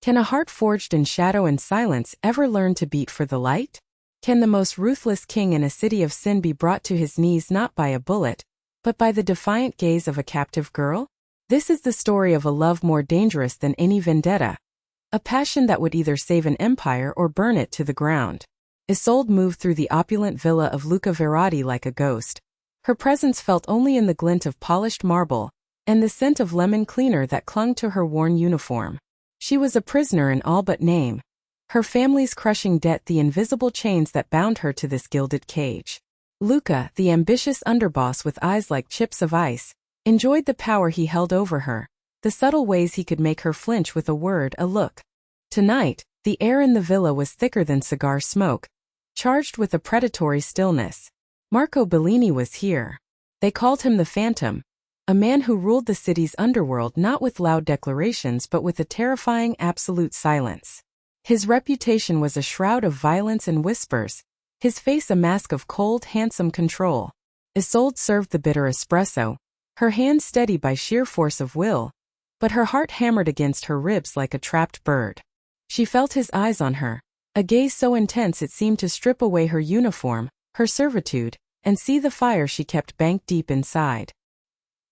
Can a heart forged in shadow and silence ever learn to beat for the light? Can the most ruthless king in a city of sin be brought to his knees not by a bullet, but by the defiant gaze of a captive girl? This is the story of a love more dangerous than any vendetta. A passion that would either save an empire or burn it to the ground. Isolde moved through the opulent villa of Luca Verratti like a ghost. Her presence felt only in the glint of polished marble, and the scent of lemon cleaner that clung to her worn uniform. She was a prisoner in all but name. Her family's crushing debt the invisible chains that bound her to this gilded cage. Luca, the ambitious underboss with eyes like chips of ice, enjoyed the power he held over her, the subtle ways he could make her flinch with a word, a look. Tonight, the air in the villa was thicker than cigar smoke, charged with a predatory stillness. Marco Bellini was here. They called him the Phantom, a man who ruled the city's underworld not with loud declarations but with a terrifying absolute silence. His reputation was a shroud of violence and whispers, his face a mask of cold, handsome control. Isolde served the bitter espresso, her hand steady by sheer force of will, but her heart hammered against her ribs like a trapped bird. She felt his eyes on her, a gaze so intense it seemed to strip away her uniform, her servitude, and see the fire she kept banked deep inside.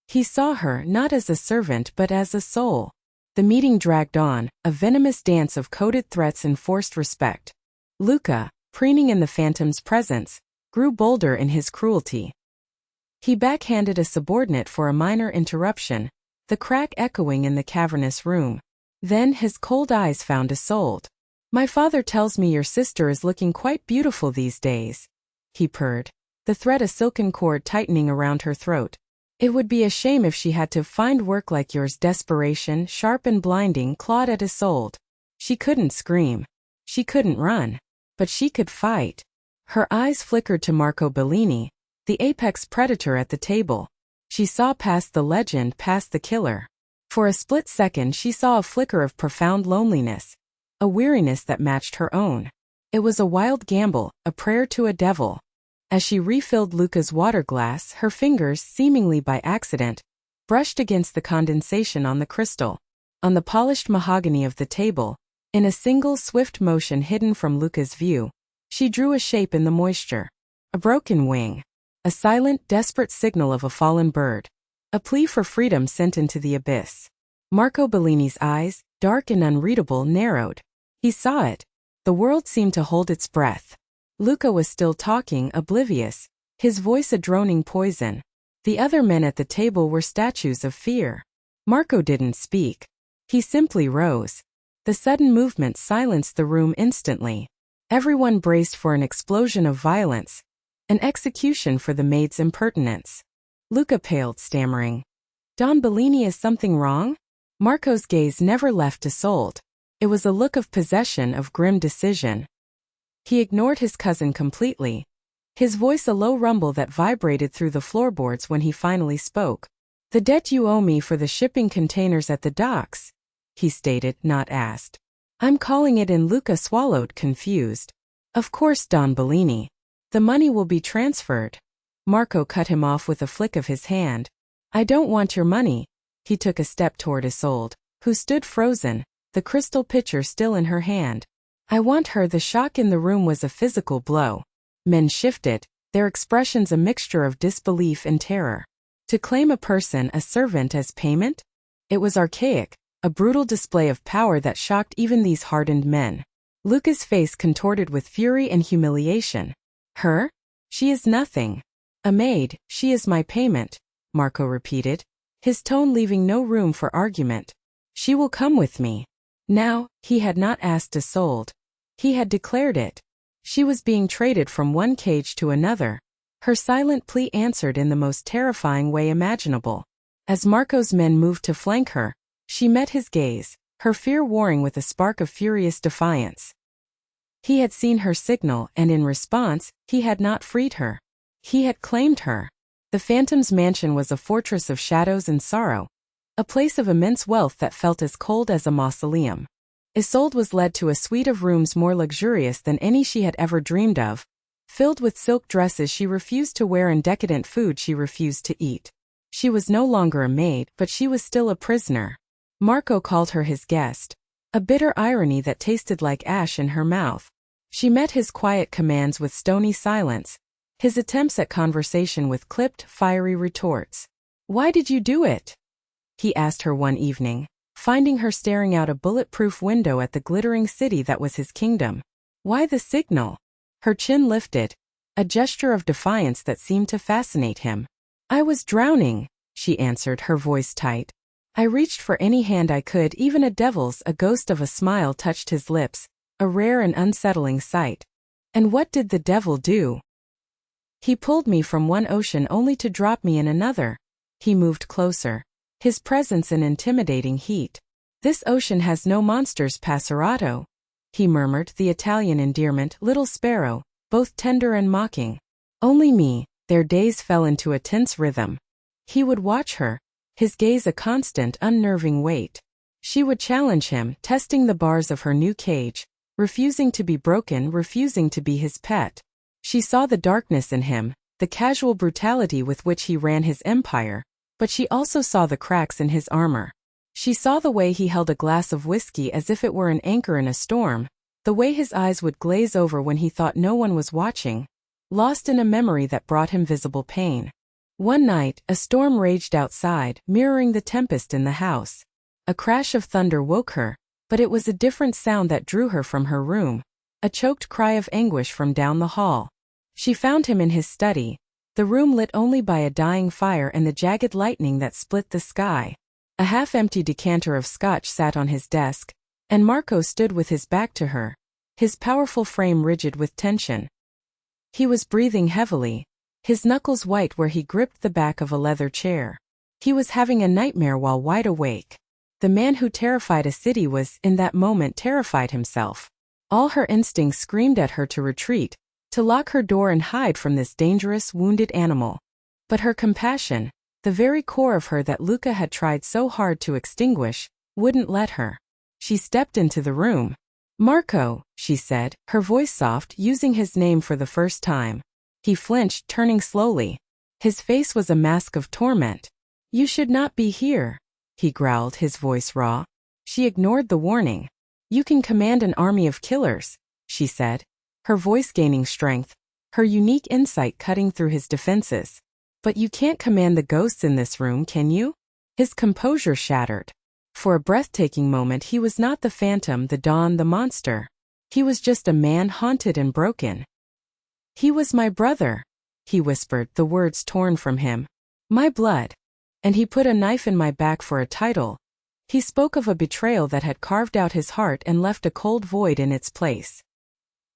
He saw her not as a servant but as a soul. The meeting dragged on, a venomous dance of coded threats and forced respect. Luca, preening in the Phantom's presence, grew bolder in his cruelty. He backhanded a subordinate for a minor interruption, the crack echoing in the cavernous room. Then his cold eyes found Isolde. "My father tells me your sister is looking quite beautiful these days," he purred, the thread a silken cord tightening around her throat. "It would be a shame if she had to find work like yours." Desperation, sharp and blinding, clawed at Isolde. She couldn't scream. She couldn't run. But she could fight. Her eyes flickered to Marco Bellini, the apex predator at the table. She saw past the legend, past the killer. For a split second she saw a flicker of profound loneliness, a weariness that matched her own. It was a wild gamble, a prayer to a devil. As she refilled Luca's water glass, her fingers, seemingly by accident, brushed against the condensation on the crystal, on the polished mahogany of the table. In a single swift motion hidden from Luca's view, she drew a shape in the moisture. A broken wing. A silent, desperate signal of a fallen bird. A plea for freedom sent into the abyss. Marco Bellini's eyes, dark and unreadable, narrowed. He saw it. The world seemed to hold its breath. Luca was still talking, oblivious, his voice a droning poison. The other men at the table were statues of fear. Marco didn't speak. He simply rose. The sudden movement silenced the room instantly. Everyone braced for an explosion of violence, an execution for the maid's impertinence. Luca paled, stammering, "Don Bellini, is something wrong?" Marco's gaze never left Isolde. It was a look of possession, of grim decision. He ignored his cousin completely, his voice a low rumble that vibrated through the floorboards when he finally spoke. "The debt you owe me for the shipping containers at the docks," he stated, not asked. "I'm calling it in." Luca swallowed, confused. "Of course, Don Bellini. The money will be transferred." Marco cut him off with a flick of his hand. "I don't want your money." He took a step toward Isolde, who stood frozen, the crystal pitcher still in her hand. "I want her." The shock in the room was a physical blow. Men shifted, their expressions a mixture of disbelief and terror. To claim a person, a servant, as payment? It was archaic, a brutal display of power that shocked even these hardened men. Luca's face contorted with fury and humiliation. "Her? She is nothing. A maid, she is my payment," Marco repeated, his tone leaving no room for argument. "She will come with me." Now, he had not asked Isolde. He had declared it. She was being traded from one cage to another. Her silent plea answered in the most terrifying way imaginable. As Marco's men moved to flank her, she met his gaze, her fear warring with a spark of furious defiance. He had seen her signal, and in response, he had not freed her. He had claimed her. The Phantom's mansion was a fortress of shadows and sorrow, a place of immense wealth that felt as cold as a mausoleum. Isolde was led to a suite of rooms more luxurious than any she had ever dreamed of, filled with silk dresses she refused to wear and decadent food she refused to eat. She was no longer a maid, but she was still a prisoner. Marco called her his guest. a bitter irony that tasted like ash in her mouth. She met his quiet commands with stony silence, his attempts at conversation with clipped, fiery retorts. "Why did you do it?" he asked her one evening, finding her staring out a bulletproof window at the glittering city that was his kingdom. "Why the signal?" Her chin lifted, a gesture of defiance that seemed to fascinate him. "I was drowning," she answered, her voice tight. "I reached for any hand I could, even a devil's." A ghost of a smile touched his lips, a rare and unsettling sight. "And what did the devil do?" "He pulled me from one ocean only to drop me in another." He moved closer, his presence an intimidating heat. "This ocean has no monsters, Passerato," he murmured, the Italian endearment, little sparrow, both tender and mocking. "Only me." Their days fell into a tense rhythm. He would watch her, his gaze a constant, unnerving weight. She would challenge him, testing the bars of her new cage, refusing to be broken, refusing to be his pet. She saw the darkness in him, the casual brutality with which he ran his empire, but she also saw the cracks in his armor. She saw the way he held a glass of whiskey as if it were an anchor in a storm, the way his eyes would glaze over when he thought no one was watching, lost in a memory that brought him visible pain. One night, a storm raged outside, mirroring the tempest in the house. A crash of thunder woke her, but it was a different sound that drew her from her room, a choked cry of anguish from down the hall. She found him in his study, the room lit only by a dying fire and the jagged lightning that split the sky. A half-empty decanter of scotch sat on his desk, and Marco stood with his back to her, his powerful frame rigid with tension. He was breathing heavily, his knuckles white where he gripped the back of a leather chair. He was having a nightmare while wide awake. The man who terrified a city was, in that moment, terrified himself. All her instincts screamed at her to retreat, to lock her door and hide from this dangerous, wounded animal. But her compassion, the very core of her that Luca had tried so hard to extinguish, wouldn't let her. She stepped into the room. "Marco," she said, her voice soft, using his name for the first time. He flinched, turning slowly. His face was a mask of torment. "You should not be here," he growled, his voice raw. She ignored the warning. "You can command an army of killers," she said, her voice gaining strength, her unique insight cutting through his defenses. "But you can't command the ghosts in this room, can you?" His composure shattered. For a breathtaking moment he was not the phantom, the dawn, the monster. He was just a man haunted and broken. "He was my brother," he whispered, the words torn from him. "My blood. And he put a knife in my back for a title." He spoke of a betrayal that had carved out his heart and left a cold void in its place.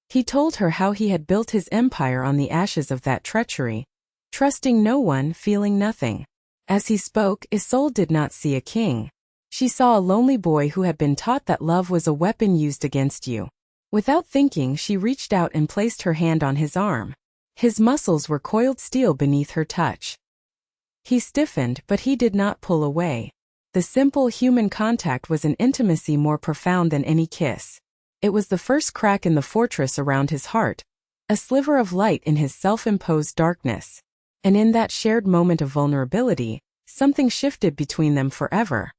He told her how he had built his empire on the ashes of that treachery, trusting no one, feeling nothing. As he spoke, Isolde did not see a king. She saw a lonely boy who had been taught that love was a weapon used against you. Without thinking, she reached out and placed her hand on his arm. His muscles were coiled steel beneath her touch. He stiffened, but he did not pull away. The simple human contact was an intimacy more profound than any kiss. It was the first crack in the fortress around his heart, a sliver of light in his self-imposed darkness. And in that shared moment of vulnerability, something shifted between them forever.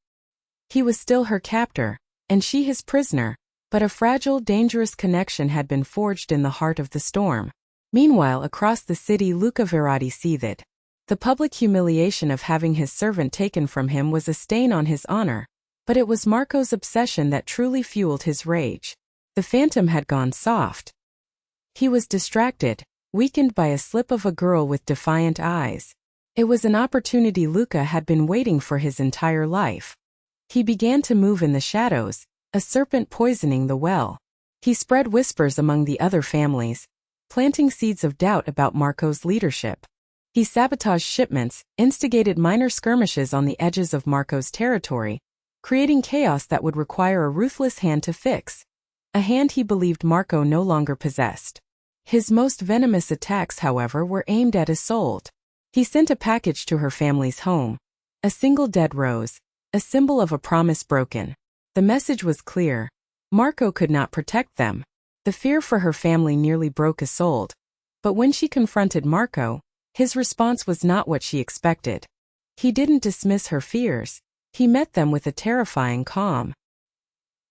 He was still her captor, and she his prisoner, but a fragile, dangerous connection had been forged in the heart of the storm. Meanwhile, across the city, Luca Verratti seethed. The public humiliation of having his servant taken from him was a stain on his honor, but it was Marco's obsession that truly fueled his rage. The phantom had gone soft. He was distracted, weakened by a slip of a girl with defiant eyes. It was an opportunity Luca had been waiting for his entire life. He began to move in the shadows, a serpent poisoning the well. He spread whispers among the other families, planting seeds of doubt about Marco's leadership. He sabotaged shipments, instigated minor skirmishes on the edges of Marco's territory, creating chaos that would require a ruthless hand to fix, a hand he believed Marco no longer possessed. His most venomous attacks, however, were aimed at Isolde. He sent a package to her family's home, a single dead rose, a symbol of a promise broken. The message was clear. Marco could not protect them. The fear for her family nearly broke Isolde. But when she confronted Marco, his response was not what she expected. He didn't dismiss her fears. He met them with a terrifying calm.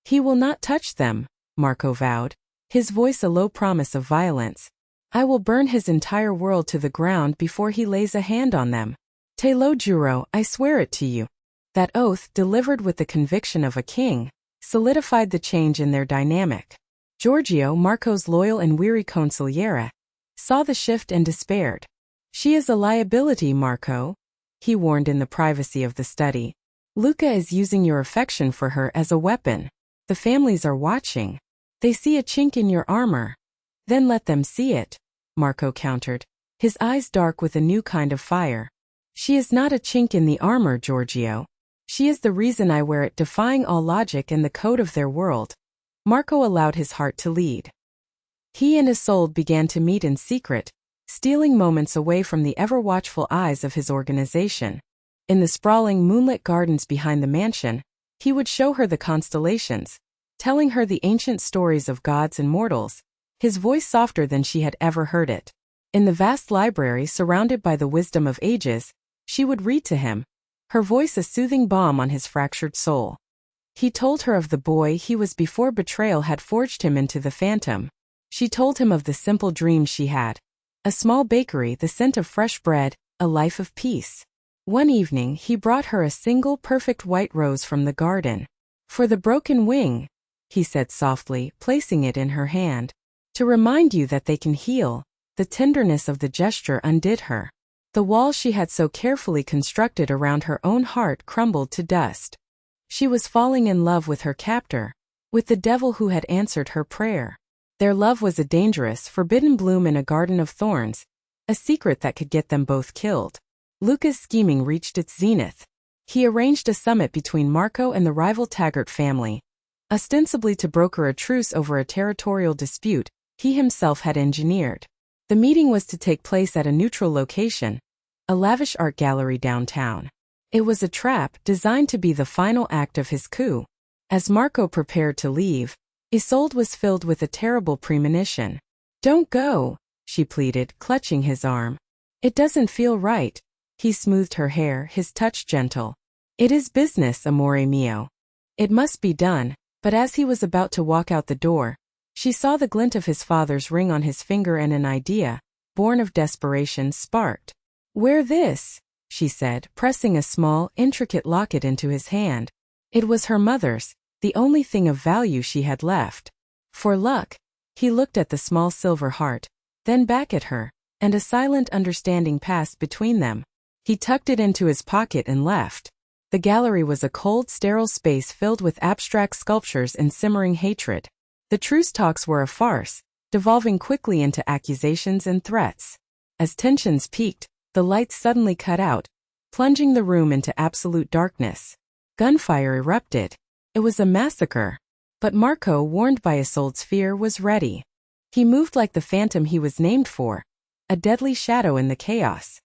He will not touch them, Marco vowed, his voice a low promise of violence. I will burn his entire world to the ground before he lays a hand on them. Te lo juro, I swear it to you. That oath, delivered with the conviction of a king, solidified the change in their dynamic. Giorgio, Marco's loyal and weary consigliere, saw the shift and despaired. She is a liability, Marco, he warned in the privacy of the study. Luca is using your affection for her as a weapon. The families are watching. They see a chink in your armor. Then let them see it, Marco countered, his eyes dark with a new kind of fire. She is not a chink in the armor, Giorgio. She is the reason I wear it, defying all logic and the code of their world. Marco allowed his heart to lead. He and Isolde began to meet in secret, stealing moments away from the ever-watchful eyes of his organization. In the sprawling moonlit gardens behind the mansion, he would show her the constellations, telling her the ancient stories of gods and mortals, his voice softer than she had ever heard it. In the vast library surrounded by the wisdom of ages, she would read to him, her voice a soothing balm on his fractured soul. He told her of the boy he was before betrayal had forged him into the phantom. She told him of the simple dreams she had. A small bakery, the scent of fresh bread, a life of peace. One evening he brought her a single perfect white rose from the garden. For the broken wing, he said softly, placing it in her hand. To remind you that they can heal. The tenderness of the gesture undid her. The wall she had so carefully constructed around her own heart crumbled to dust. She was falling in love with her captor, with the devil who had answered her prayer. Their love was a dangerous, forbidden bloom in a garden of thorns, a secret that could get them both killed. Luca's scheming reached its zenith. He arranged a summit between Marco and the rival Taggart family, ostensibly to broker a truce over a territorial dispute he himself had engineered. The meeting was to take place at a neutral location, a lavish art gallery downtown. It was a trap designed to be the final act of his coup. As Marco prepared to leave, Isolde was filled with a terrible premonition. Don't go, she pleaded, clutching his arm. It doesn't feel right. He smoothed her hair, his touch gentle. It is business, amore mio. It must be done, but as he was about to walk out the door, she saw the glint of his father's ring on his finger and an idea, born of desperation, sparked. Wear this, she said, pressing a small, intricate locket into his hand. It was her mother's, the only thing of value she had left. For luck, he looked at the small silver heart, then back at her, and a silent understanding passed between them. He tucked it into his pocket and left. The gallery was a cold, sterile space filled with abstract sculptures and simmering hatred. The truce talks were a farce, devolving quickly into accusations and threats. As tensions peaked, the lights suddenly cut out, plunging the room into absolute darkness. Gunfire erupted. It was a massacre. But Marco, warned by Isolde's fear, was ready. He moved like the phantom he was named for, a deadly shadow in the chaos.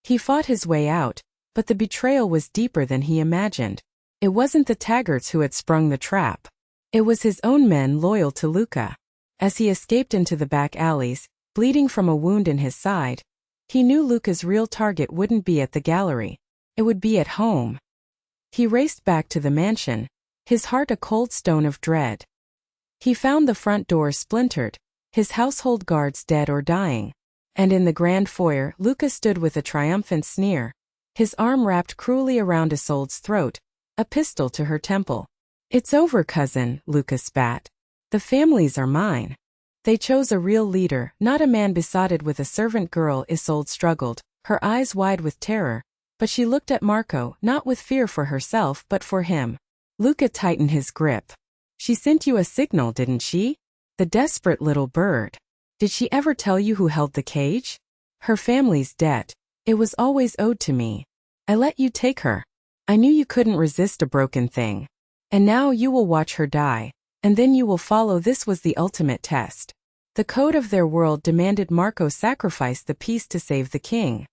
He fought his way out, but the betrayal was deeper than he imagined. It wasn't the Taggarts who had sprung the trap. It was his own men loyal to Luca. As he escaped into the back alleys, bleeding from a wound in his side, he knew Luca's real target wouldn't be at the gallery. It would be at home. He raced back to the mansion, his heart a cold stone of dread. He found the front door splintered, his household guards dead or dying. And in the grand foyer, Luca stood with a triumphant sneer, his arm wrapped cruelly around Isolde's throat, a pistol to her temple. It's over, cousin, Luca spat. The families are mine. They chose a real leader, not a man besotted with a servant girl. Isolde struggled, her eyes wide with terror, but she looked at Marco, not with fear for herself but for him. Luca tightened his grip. She sent you a signal, didn't she? The desperate little bird. Did she ever tell you who held the cage? Her family's debt. It was always owed to me. I let you take her. I knew you couldn't resist a broken thing. And now you will watch her die. And then you will follow. This was the ultimate test. The code of their world demanded Marco sacrifice the peace to save the king.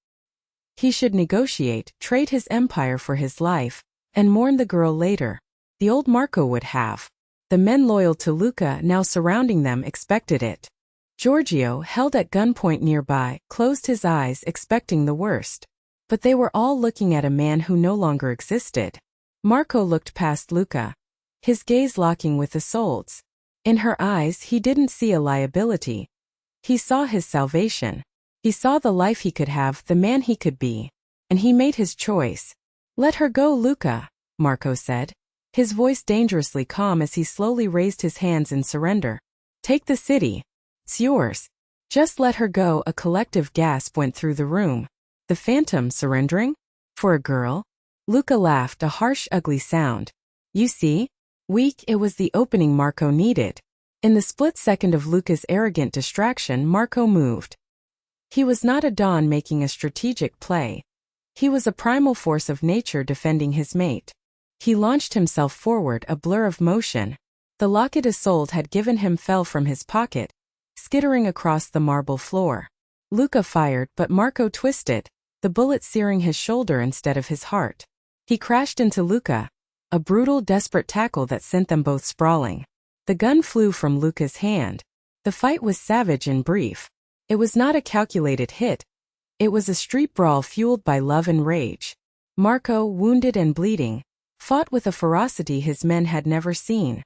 He should negotiate, trade his empire for his life, and mourn the girl later. The old Marco would have. The men loyal to Luca now surrounding them expected it. Giorgio, held at gunpoint nearby, closed his eyes expecting the worst. But they were all looking at a man who no longer existed. Marco looked past Luca. his gaze locking with Isolde's. In her eyes he didn't see a liability. He saw his salvation. He saw the life he could have, the man he could be. And he made his choice. "Let her go, Luca," Marco said, his voice dangerously calm as he slowly raised his hands in surrender. "Take the city. It's yours. Just let her go." A collective gasp went through the room. The phantom surrendering? For a girl? Luca laughed, a harsh, ugly sound. "You see? Weak, it was the opening Marco needed." In the split second of Luca's arrogant distraction, Marco moved. He was not a dawn making a strategic play. He was a primal force of nature defending his mate. He launched himself forward, a blur of motion. The locket Isolde had given him fell from his pocket, skittering across the marble floor. Luca fired, but Marco twisted, the bullet searing his shoulder instead of his heart. He crashed into Luca, a brutal, desperate tackle that sent them both sprawling. The gun flew from Luca's hand. The fight was savage and brief. It was not a calculated hit. It was a street brawl fueled by love and rage. Marco, wounded and bleeding, fought with a ferocity his men had never seen.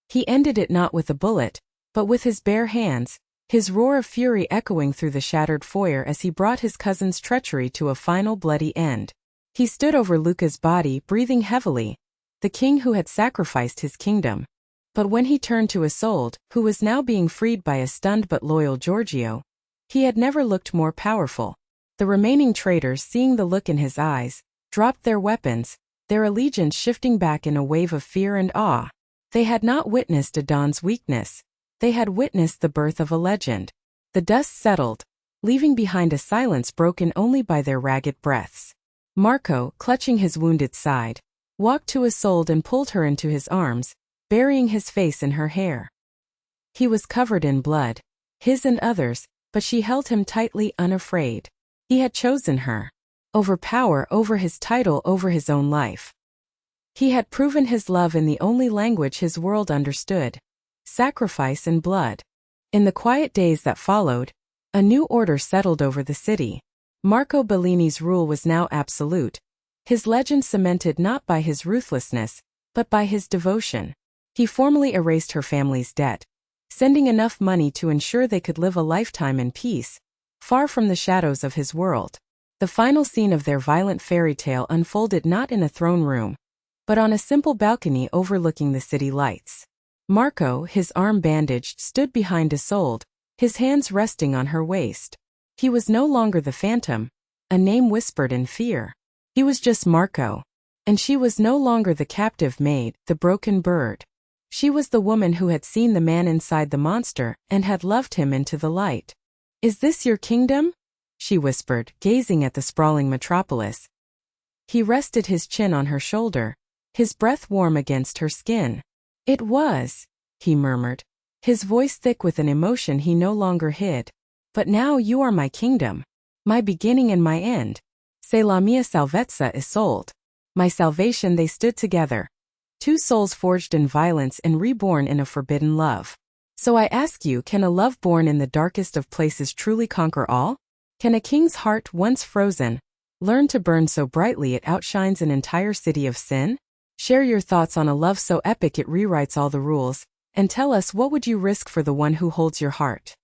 He ended it not with a bullet, but with his bare hands, his roar of fury echoing through the shattered foyer as he brought his cousin's treachery to a final bloody end. He stood over Luca's body, breathing heavily, the king who had sacrificed his kingdom. But when he turned to Isolde, who was now being freed by a stunned but loyal Giorgio, he had never looked more powerful. The remaining traitors, seeing the look in his eyes, dropped their weapons, their allegiance shifting back in a wave of fear and awe. They had not witnessed a dawn's weakness. They had witnessed the birth of a legend. The dust settled, leaving behind a silence broken only by their ragged breaths. Marco, clutching his wounded side, walked to Isolde and pulled her into his arms, burying his face in her hair. He was covered in blood, his and others, but she held him tightly, unafraid. He had chosen her. Over power, over his title, over his own life. He had proven his love in the only language his world understood: sacrifice and blood. In the quiet days that followed, a new order settled over the city. Marco Bellini's rule was now absolute, his legend cemented not by his ruthlessness, but by his devotion. He formally erased her family's debt, sending enough money to ensure they could live a lifetime in peace, far from the shadows of his world. The final scene of their violent fairy tale unfolded not in a throne room, but on a simple balcony overlooking the city lights. Marco, his arm bandaged, stood behind Isolde, his hands resting on her waist. He was no longer the phantom, a name whispered in fear. He was just Marco. And she was no longer the captive maid, the broken bird. She was the woman who had seen the man inside the monster and had loved him into the light. "Is this your kingdom?" she whispered, gazing at the sprawling metropolis. He rested his chin on her shoulder, his breath warm against her skin. "It was," he murmured, his voice thick with an emotion he no longer hid. "But now you are my kingdom, my beginning and my end. C'est la mia salvezza, Isolde. My salvation." They stood together, two souls forged in violence and reborn in a forbidden love. "So I ask you, can a love born in the darkest of places truly conquer all? Can a king's heart, once frozen, learn to burn so brightly it outshines an entire city of sin? Share your thoughts on a love so epic it rewrites all the rules, and tell us, what would you risk for the one who holds your heart?